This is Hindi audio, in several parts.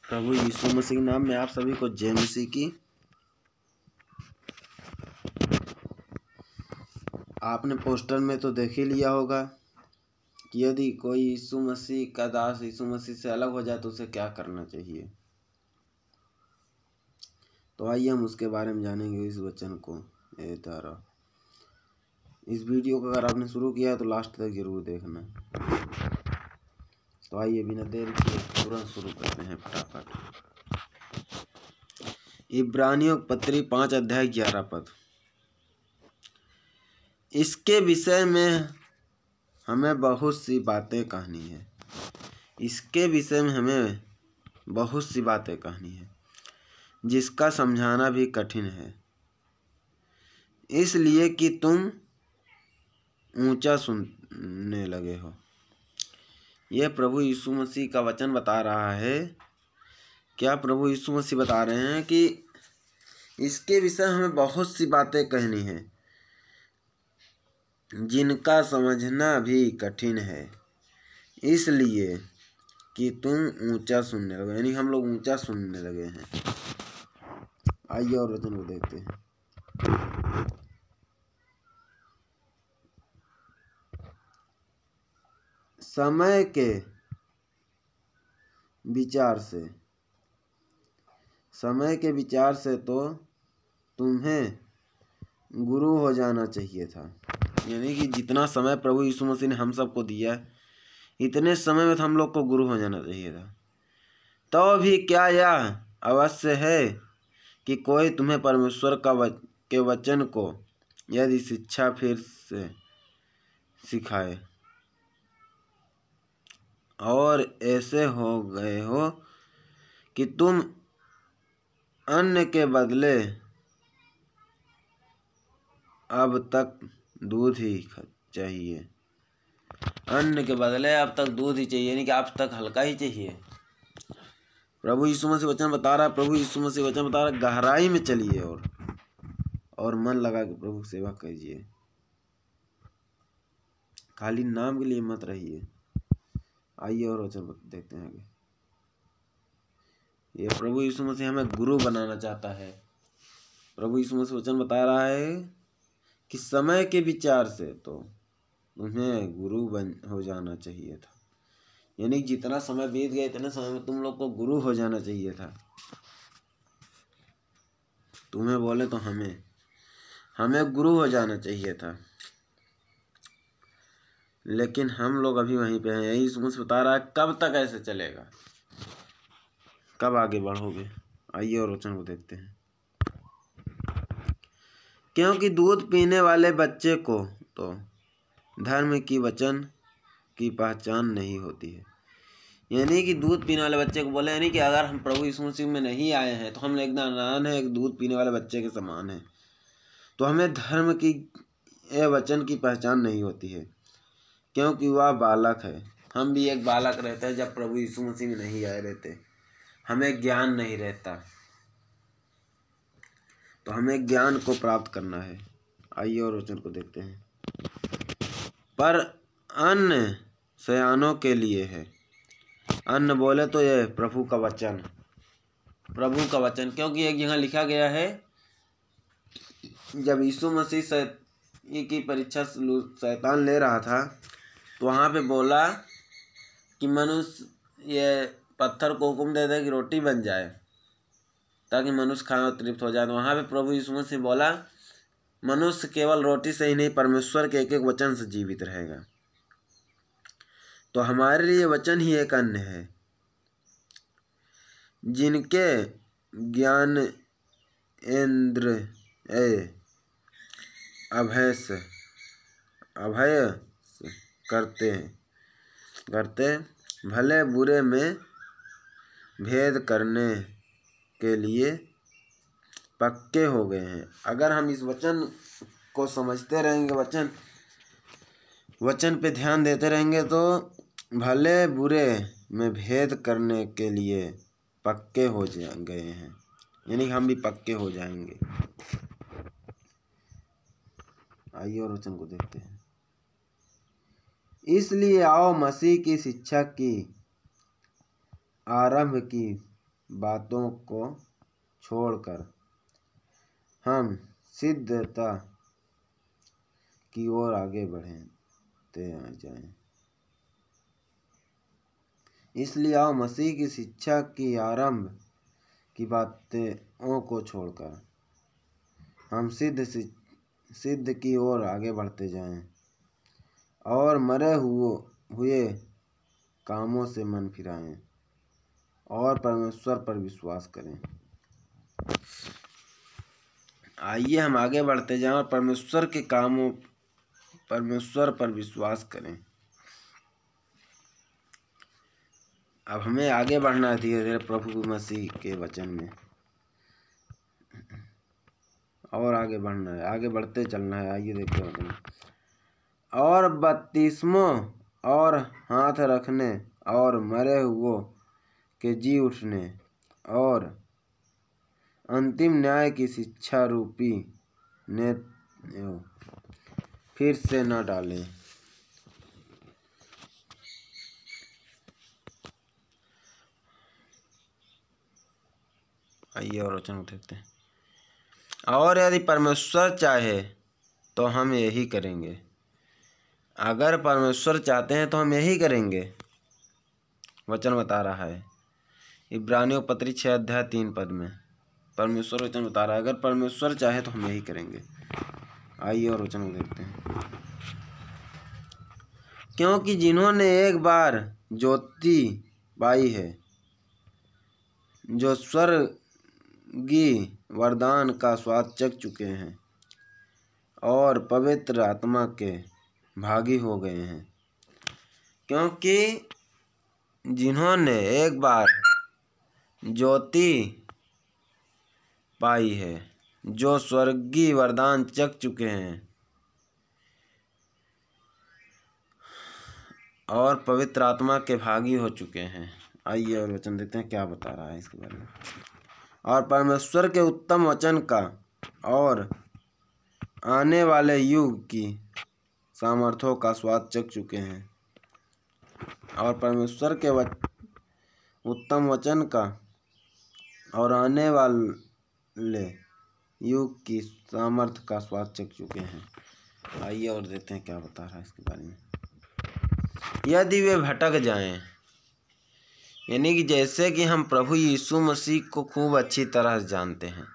प्रभु यीशु मसीह के नाम में आप सभी को जय मसीह की। आपने पोस्टर में तो देख ही लिया होगा कि यदि कोई यीशु मसीह का दास यीशु मसीह से अलग हो जाए तो उसे क्या करना चाहिए। तो आइए हम उसके बारे में जानेंगे इस वचन को द्वारा। इस वीडियो को अगर आपने शुरू किया है तो लास्ट तक जरूर देखना। तो आइए बिना देर किए तुरंत शुरू करते हैं फटाफट। इब्रानियों पत्री 5 अध्याय 11 पद। इसके विषय में हमें बहुत सी बातें कहनी है। इसके विषय में हमें बहुत सी बातें कहनी है जिसका समझाना भी कठिन है, इसलिए कि तुम ऊंचा सुनने लगे हो। यह प्रभु यीशु मसीह का वचन बता रहा है। क्या प्रभु यीशु मसीह बता रहे हैं कि इसके विषय हमें बहुत सी बातें कहनी है जिनका समझना भी कठिन है, इसलिए कि तुम ऊंचा सुनने लगे, यानी हम लोग ऊंचा सुनने लगे हैं। आइए और वचन को देखते हैं। समय के विचार से तो तुम्हें गुरु हो जाना चाहिए था। यानी कि जितना समय प्रभु यीशु मसीह ने हम सबको दिया है, इतने समय में तो हम लोग को गुरु हो जाना चाहिए था। तो भी क्या यह अवश्य है कि कोई तुम्हें परमेश्वर के वचन को यदि शिक्षा फिर से सिखाए और ऐसे हो गए हो कि तुम अन्न के बदले अब तक दूध ही चाहिए। अन्न के बदले अब तक दूध ही चाहिए, यानी कि अब तक हल्का ही चाहिए। प्रभु यीशु मसीह वचन बता रहा है, प्रभु यीशु मसीह वचन बता रहा है, गहराई में चलिए और मन लगा के प्रभु की सेवा कीजिए। खाली नाम के लिए मत रहिए। आइए और वचन देखते हैं आगे। ये प्रभु यीशु मसीह हमें गुरु बनाना चाहता है। प्रभु यीशु मसीह वचन बता रहा है कि समय के विचार से तो तुम्हें गुरु हो जाना चाहिए था। यानी जितना समय बीत गया इतने समय में तुम लोग को गुरु हो जाना चाहिए था। तुम्हें बोले तो हमें गुरु हो जाना चाहिए था, लेकिन हम लोग अभी वहीं पे हैं। यही यीशु बता रहा है, कब तक ऐसे चलेगा, कब आगे बढ़ोगे। आइए और वचन को देखते हैं। क्योंकि दूध पीने वाले बच्चे को तो धर्म की वचन की पहचान नहीं होती है। यानी कि दूध पीने वाले बच्चे को बोले, यानी कि अगर हम प्रभु यीशु मसीह में नहीं आए हैं तो हम एक नादान है, एक दूध पीने वाले बच्चे के समान है। तो हमें धर्म की वचन की पहचान नहीं होती है, क्योंकि वह बालक है। हम भी एक बालक रहते हैं जब प्रभु यीशु मसीह में नहीं आए रहते, हमें ज्ञान नहीं रहता। तो हमें ज्ञान को प्राप्त करना है। आइए और वचन को देखते हैं। पर अन्न सयानों के लिए है। अन्न बोले तो यह प्रभु का वचन, क्योंकि एक जगह लिखा गया है, जब यीशु मसीह की परीक्षा शैतान ले रहा था तो वहाँ पे बोला कि मनुष्य ये पत्थर को हुक्म दे दे कि रोटी बन जाए ताकि मनुष्य खाए और तृप्त हो जाए। तो वहाँ पे प्रभु यीशु मसीह बोला, मनुष्य केवल रोटी से ही नहीं परमेश्वर के एक एक वचन से जीवित रहेगा। तो हमारे लिए वचन ही एक अन्न है, जिनके ज्ञान इंद्रिय अभय करते भले बुरे में भेद करने के लिए पक्के हो गए हैं। अगर हम इस वचन को समझते रहेंगे, वचन पे ध्यान देते रहेंगे तो भले बुरे में भेद करने के लिए पक्के हो गए हैं, यानी हम भी पक्के हो जाएंगे। आइए और वचन को देखते हैं। इसलिए आओ मसीह की शिक्षा की आरंभ की बातों को छोड़कर हम सिद्धता की ओर आगे बढ़ते जाएं। इसलिए आओ मसीह की शिक्षा की आरंभ की बातों को छोड़कर हम सिद्ध की ओर आगे बढ़ते जाएं और मरे हुए कामों से मन फिराएं और परमेश्वर पर विश्वास करें। आइए हम आगे बढ़ते जाएं और परमेश्वर पर विश्वास करें। अब हमें आगे बढ़ना है धीरे धीरे प्रभु मसीह के वचन में, और आगे बढ़ना है, आगे बढ़ते चलना है। आइए देखते हैं। और बपतिस्मों और हाथ रखने और मरे हुओं के जी उठने और अंतिम न्याय की शिक्षा रूपी ने फिर से न डालें। आइए और वचन देखते हैं। और यदि परमेश्वर चाहे तो हम यही करेंगे। अगर परमेश्वर चाहते हैं तो हम यही करेंगे। वचन बता रहा है इब्रानियों पत्री 6:3 में परमेश्वर वचन बता रहा है, अगर परमेश्वर चाहे तो हम यही करेंगे। आइए और वचन को देखते हैं। क्योंकि जिन्होंने एक बार ज्योति पाई है, जो स्वर्गीय वरदान का स्वाद चख चुके हैं और पवित्र आत्मा के भागी हो गए हैं। क्योंकि जिन्होंने एक बार ज्योति पाई है, जो स्वर्गीय वरदान चख चुके हैं और पवित्र आत्मा के भागी हो चुके हैं। आइए और वचन देखते हैं क्या बता रहा है इसके बारे में। और परमेश्वर के उत्तम वचन का और आने वाले युग की सामर्थ्यों का स्वाद चख चुके हैं। और परमेश्वर के उत्तम वचन का और आने वाले युग की सामर्थ्य का स्वाद चख चुके हैं। आइए और देखते हैं क्या बता रहा है इसके बारे में। यदि वे भटक जाएं, यानी कि जैसे कि हम प्रभु यीशु मसीह को खूब अच्छी तरह से जानते हैं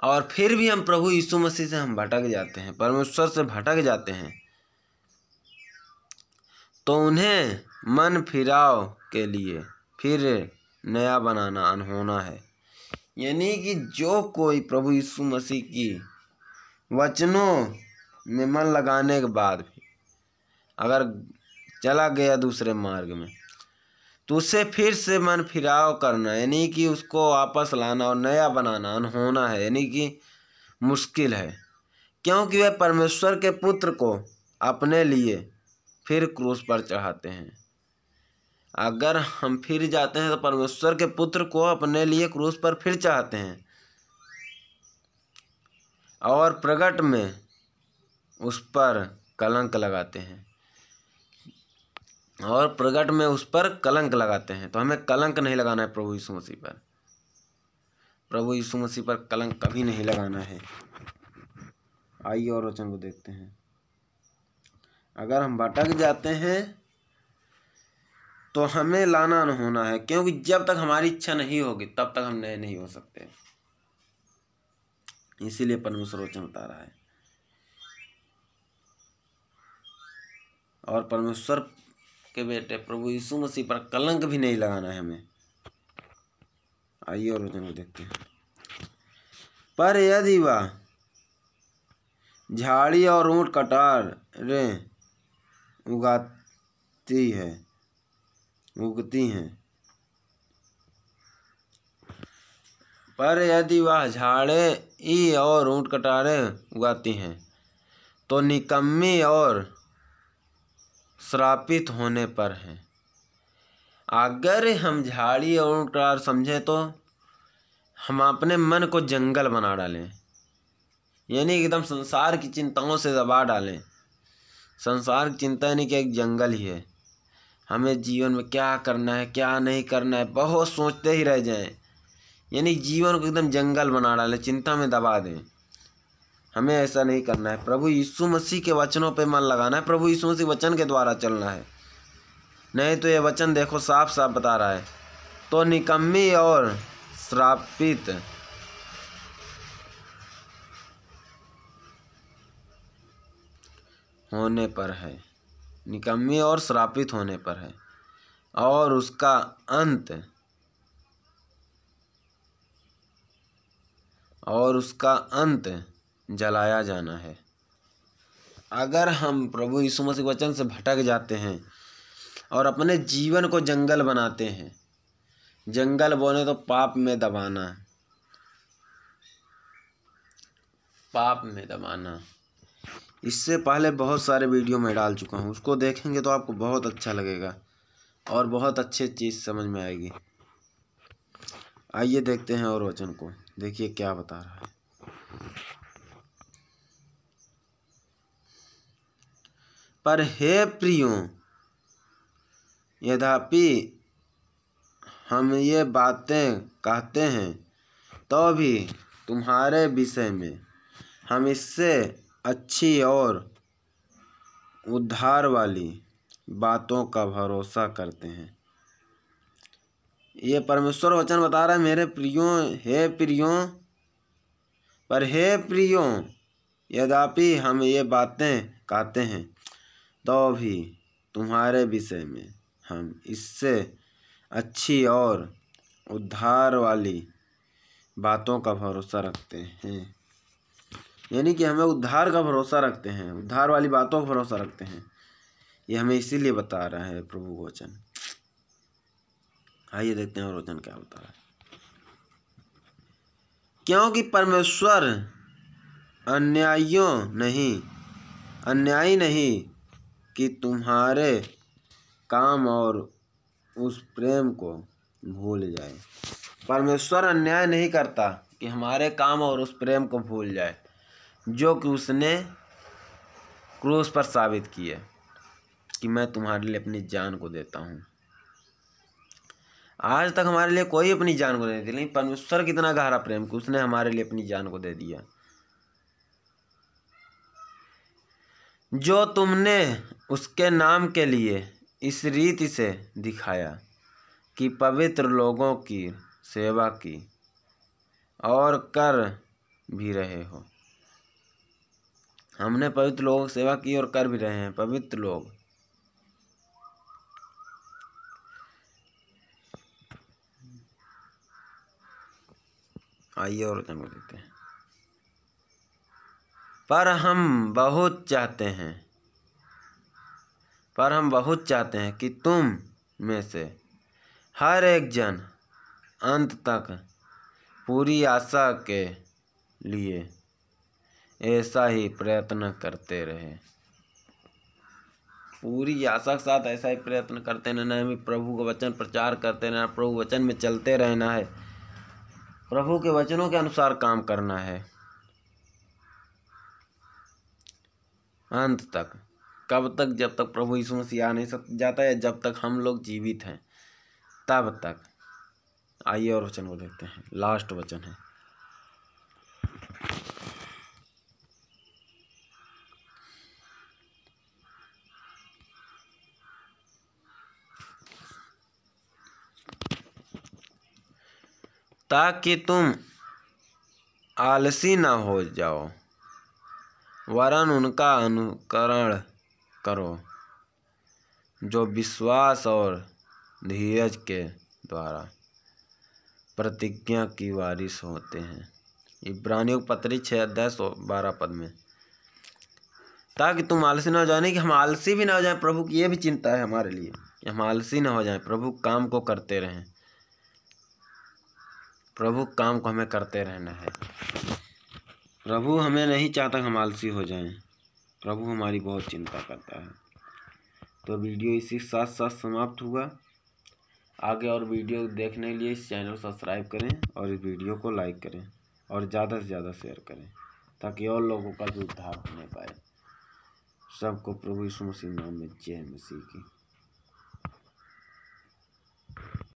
और फिर भी हम प्रभु यीशु मसीह से हम भटक जाते हैं, परमेश्वर से भटक जाते हैं, तो उन्हें मन फिराव के लिए फिर नया बनाना अनहोना है। यानी कि जो कोई प्रभु यीशु मसीह की वचनों में मन लगाने के बाद भी अगर चला गया दूसरे मार्ग में, तो उसे फिर से मन फिराव करना, यानी कि उसको वापस लाना और नया बनाना अनहोना है, यानी कि मुश्किल है। क्योंकि वह परमेश्वर के पुत्र को अपने लिए फिर क्रूस पर चढ़ाते हैं। अगर हम फिर जाते हैं तो परमेश्वर के पुत्र को अपने लिए क्रूस पर फिर चढ़ाते हैं और प्रगट में उस पर कलंक लगाते हैं, और प्रगट में उस पर कलंक लगाते हैं। तो हमें कलंक नहीं लगाना है प्रभु यीशु मसीह पर। प्रभु यीशु मसीह पर कलंक कभी नहीं लगाना है। आइए और वचन को देखते हैं। अगर हम भटक जाते हैं तो हमें लाना न होना है, क्योंकि जब तक हमारी इच्छा नहीं होगी तब तक हम नए नहीं हो सकते। इसीलिए परमेश्वर वचन बता रहा है। और परमेश्वर के बेटे प्रभु यीशु मसीह पर कलंक भी नहीं लगाना है हमें। आइए और वचन को देखते हैं। पर यदि वह झाड़ी और ऊंट कटारें उगती हैं, पर यदि वह झाड़ी और ऊंट कटारें उगाती हैं तो निकम्मी और श्रापित होने पर हैं। अगर हम झाड़ी और ऊंट कटार समझें तो हम अपने मन को जंगल बना डालें, यानी एकदम संसार की चिंताओं से दबा डालें। संसार की चिंता यानी कि एक जंगल ही है। हमें जीवन में क्या करना है क्या नहीं करना है बहुत सोचते ही रह जाएं, यानी जीवन को एकदम जंगल बना डालें, चिंता में दबा दें। हमें ऐसा नहीं करना है। प्रभु यीशु मसीह के वचनों पे मन लगाना है, प्रभु यीशु मसीह वचन के द्वारा चलना है। नहीं तो ये वचन देखो साफ साफ बता रहा है, तो निकम्मी और श्रापित होने पर है, निकम्मी और श्रापित होने पर है, और उसका अंत जलाया जाना है। अगर हम प्रभु यीशु मसीह वचन से भटक जाते हैं और अपने जीवन को जंगल बनाते हैं, जंगल बोले तो पाप में दबाना, पाप में दबाना। इससे पहले बहुत सारे वीडियो मैं डाल चुका हूँ, उसको देखेंगे तो आपको बहुत अच्छा लगेगा और बहुत अच्छी चीज़ समझ में आएगी। आइए देखते हैं और वचन को, देखिए क्या बता रहा है। पर हे प्रियों, यद्यपि हम ये बातें कहते हैं तो भी तुम्हारे विषय में हम इससे अच्छी और उद्धार वाली बातों का भरोसा करते हैं। ये परमेश्वर वचन बता रहा है, मेरे प्रियों, हे प्रियों, पर हे प्रियों, यद्यपि हम ये बातें कहते हैं तो भी तुम्हारे विषय में हम इससे अच्छी और उद्धार वाली बातों का भरोसा रखते हैं। यानी कि हमें उद्धार का भरोसा रखते हैं, उद्धार वाली बातों का भरोसा रखते हैं। ये हमें इसीलिए बता रहा है प्रभु वचन। आइए देखते हैं और वचन क्या बता रहा है। क्योंकि परमेश्वर अन्यायी नहीं कि तुम्हारे काम और उस प्रेम को भूल जाए। परमेश्वर अन्याय नहीं करता कि हमारे काम और उस प्रेम को भूल जाए जो कि उसने क्रूस पर साबित किया कि मैं तुम्हारे लिए अपनी जान को देता हूँ। आज तक हमारे लिए कोई अपनी जान को नहीं दी, लेकिन परमेश्वर कितना गहरा प्रेम कि उसने हमारे लिए अपनी जान को दे दिया। जो तुमने उसके नाम के लिए इस रीति से दिखाया कि पवित्र लोगों की सेवा की और कर भी रहे हो। हमने पवित्र लोगों की सेवा की और कर भी रहे हैं। पवित्र लोग, आइए और वचन को देखते हैं। पर हम बहुत चाहते हैं कि तुम में से हर एक जन अंत तक पूरी आशा के लिए ऐसा ही प्रयत्न करते रहे। पूरी आशा के साथ ऐसा ही प्रयत्न करते रहना है। हमें प्रभु का वचन प्रचार करते रहना, प्रभु वचन में चलते रहना है, प्रभु के वचनों के अनुसार काम करना है अंत तक। कब तक? जब तक प्रभु यीशु मसीह आ नहीं जाता है, जब तक हम लोग जीवित हैं तब तक। आइए और वचन को देखते हैं, लास्ट वचन है। ताकि तुम आलसी न हो जाओ, वरन उनका अनुकरण करो जो विश्वास और धीरज के द्वारा प्रतिज्ञा की वारिस होते हैं। इब्रानियों की पत्री 6:12 में। ताकि तुम आलसी न हो जाए, नहीं कि हम आलसी भी ना हो जाएं। प्रभु की ये भी चिंता है हमारे लिए कि हम आलसी न हो जाएं। प्रभु काम को करते रहें, प्रभु काम को हमें करते रहना है। प्रभु हमें नहीं चाहता हम आलसी हो जाएं। प्रभु हमारी बहुत चिंता करता है। तो वीडियो इसी के साथ साथ समाप्त हुआ। आगे और वीडियो देखने के लिए इस चैनल को सब्सक्राइब करें और इस वीडियो को लाइक करें और ज़्यादा से ज़्यादा शेयर करें ताकि और लोगों का भी उद्धार होने पाए। सबको प्रभु यीशु मसीह नाम में जय मसीह की।